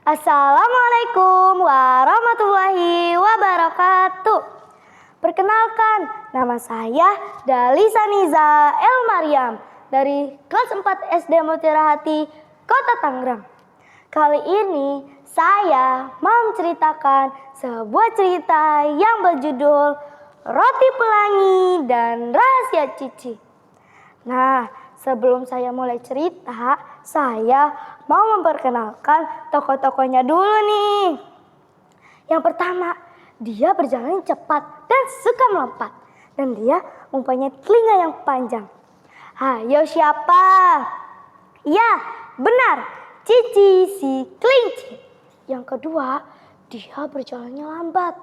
Assalamualaikum warahmatullahi wabarakatuh. Perkenalkan, nama saya Dalisa Niza El Mariam dari kelas 4 SD Mutiara Hati, Kota Tangerang. Kali ini saya mau menceritakan sebuah cerita yang berjudul Roti Pelangi dan Rahasia Cici. Nah, sebelum saya mulai cerita, saya mau memperkenalkan tokoh-tokohnya dulu nih. Yang pertama, dia berjalan cepat dan suka melompat. Dan dia mempunyai telinga yang panjang. Ayo siapa? Ya, benar, Cici si kelinci. Yang kedua, dia berjalannya lambat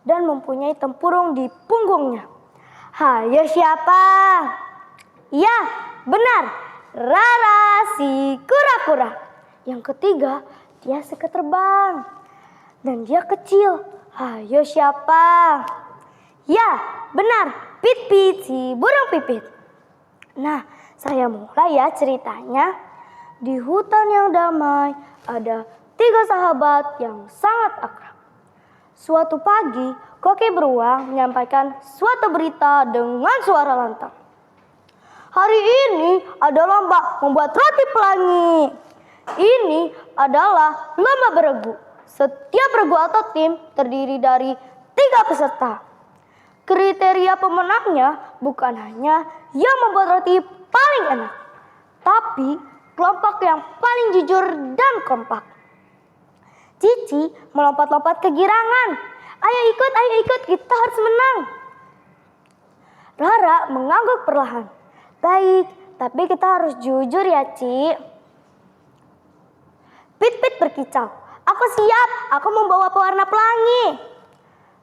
dan mempunyai tempurung di punggungnya. Ayo siapa? Ya, benar, Rara si kura-kura. Yang ketiga, dia suka terbang dan dia kecil. Ayo siapa? Ya, benar, Pit-Pit si burung pipit. Nah, saya mulai ya ceritanya. Di hutan yang damai ada 3 sahabat yang sangat akrab. Suatu pagi, Koki beruang menyampaikan suatu berita dengan suara lantang. Hari ini ada lomba membuat roti pelangi. Ini adalah lomba beregu. Setiap regu atau tim terdiri dari 3 peserta. Kriteria pemenangnya bukan hanya yang membuat roti paling enak, tapi kelompok yang paling jujur dan kompak. Cici melompat-lompat kegirangan. Ayo ikut, kita harus menang. Rara mengangguk perlahan. Baik, tapi kita harus jujur ya, Ci. Pit-Pit berkicau. Aku siap, aku membawa pewarna pelangi.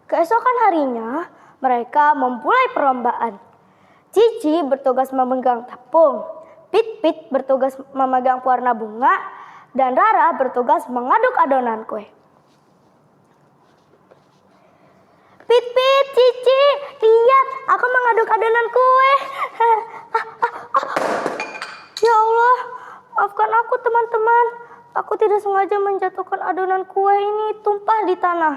Keesokan harinya, mereka memulai perlombaan. Cici bertugas memegang tepung. Pit-Pit bertugas memegang pewarna bunga. Dan Rara bertugas mengaduk adonan kue. Pit-Pit, Cici, lihat, aku mengaduk adonan kue. Ya Allah, maafkan aku teman-teman. Aku tidak sengaja menjatuhkan adonan kue ini tumpah di tanah.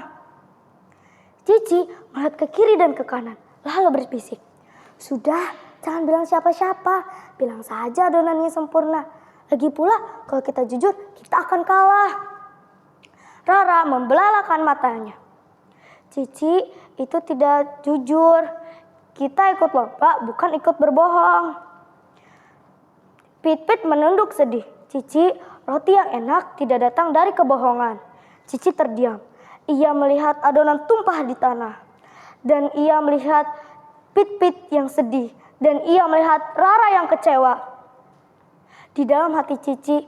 Cici melihat ke kiri dan ke kanan, lalu berbisik. Sudah, jangan bilang siapa-siapa. Bilang saja adonannya sempurna. Lagi pula, kalau kita jujur, kita akan kalah. Rara membelalakan matanya. Cici, itu tidak jujur. Kita ikut lomba, bukan ikut berbohong. Pit-Pit menunduk sedih. Cici, roti yang enak tidak datang dari kebohongan. Cici terdiam. Ia melihat adonan tumpah di tanah. Dan ia melihat Pit-Pit yang sedih. Dan ia melihat Rara yang kecewa. Di dalam hati Cici,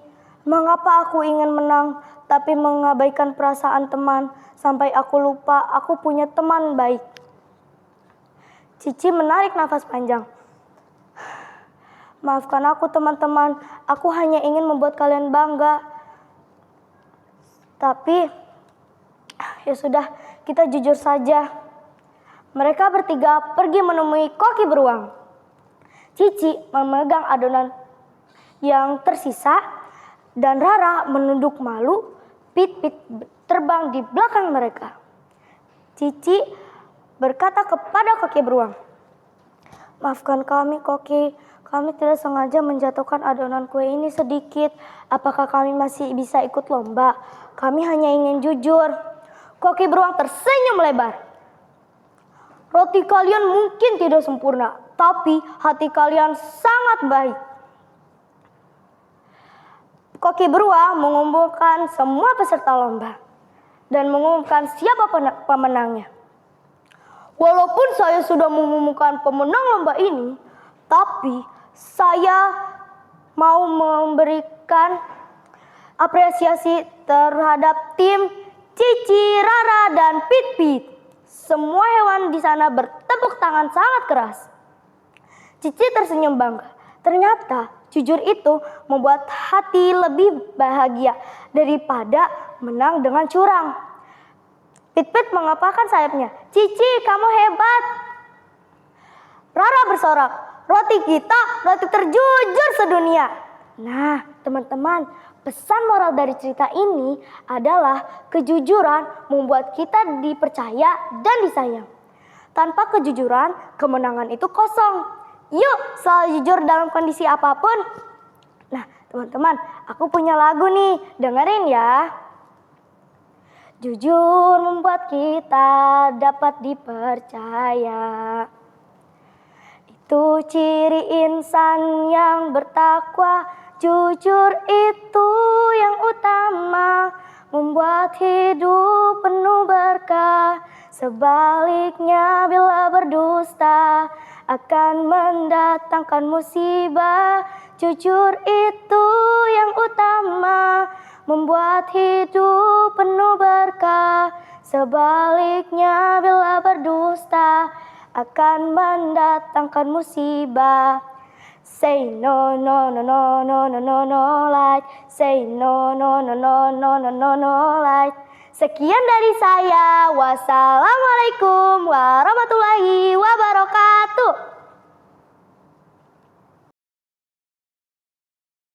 mengapa aku ingin menang, tapi mengabaikan perasaan teman, sampai aku lupa aku punya teman baik. Cici menarik nafas panjang. Maafkan aku teman-teman, aku hanya ingin membuat kalian bangga. Tapi, ya sudah, kita jujur saja. Mereka bertiga pergi menemui Koki beruang. Cici memegang adonan yang tersisa dan Rara menunduk malu. Pit-Pit terbang di belakang mereka. Cici berkata kepada Koki beruang, maafkan kami Koki, kami tidak sengaja menjatuhkan adonan kue ini sedikit. Apakah kami masih bisa ikut lomba? Kami hanya ingin jujur. Koki beruang tersenyum lebar. Roti kalian mungkin tidak sempurna, tapi hati kalian sangat baik. Koki beruang mengumpulkan semua peserta lomba dan mengumumkan siapa pemenangnya. Walaupun saya sudah mengumumkan pemenang lomba ini, tapi saya mau memberikan apresiasi terhadap tim Cici, Rara, dan Pit-Pit. Semua hewan di sana bertepuk tangan sangat keras. Cici tersenyum bangga. Ternyata jujur itu membuat hati lebih bahagia daripada menang dengan curang. Pit-Pit mengepakkan sayapnya. Cici, kamu hebat. Rara bersorak. Roti kita, roti terjujur sedunia. Nah, teman-teman, pesan moral dari cerita ini adalah kejujuran membuat kita dipercaya dan disayang. Tanpa kejujuran, kemenangan itu kosong. Yuk, selalu jujur dalam kondisi apapun. Nah, teman-teman, aku punya lagu nih, dengerin ya. Jujur membuat kita dapat dipercaya. Itu ciri insan yang bertakwa. Jujur itu yang utama, membuat hidup penuh berkah. Sebaliknya bila berdusta akan mendatangkan musibah. Jujur itu yang utama, membuat hidup penuh berkah. Sebaliknya bila berdusta akan mendatangkan musibah. Say no no no no no no no no light. Say no no no no no no no no light. Sekian dari saya. Wassalamualaikum warahmatullahi wabarakatuh.